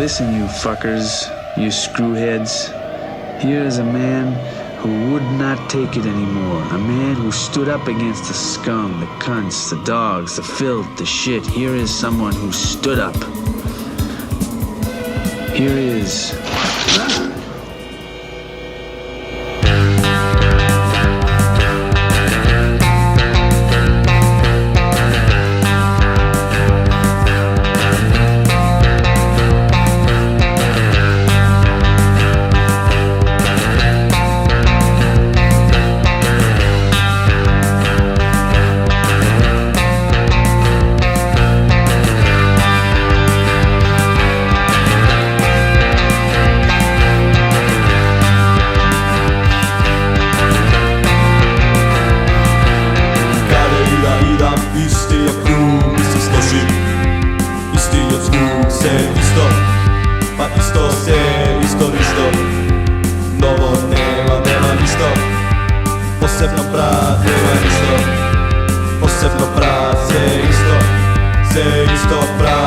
Listen, you fuckers, you screwheads. Here is a man who would not take it anymore. A man who stood up against the scum, the cunts, the dogs, the filth, the shit. Here is someone who stood up. Here is... Pa isto se, isto ništo. Novo nema ništo. Posebno brat, nema ništo. Posebno brat, se isto brat.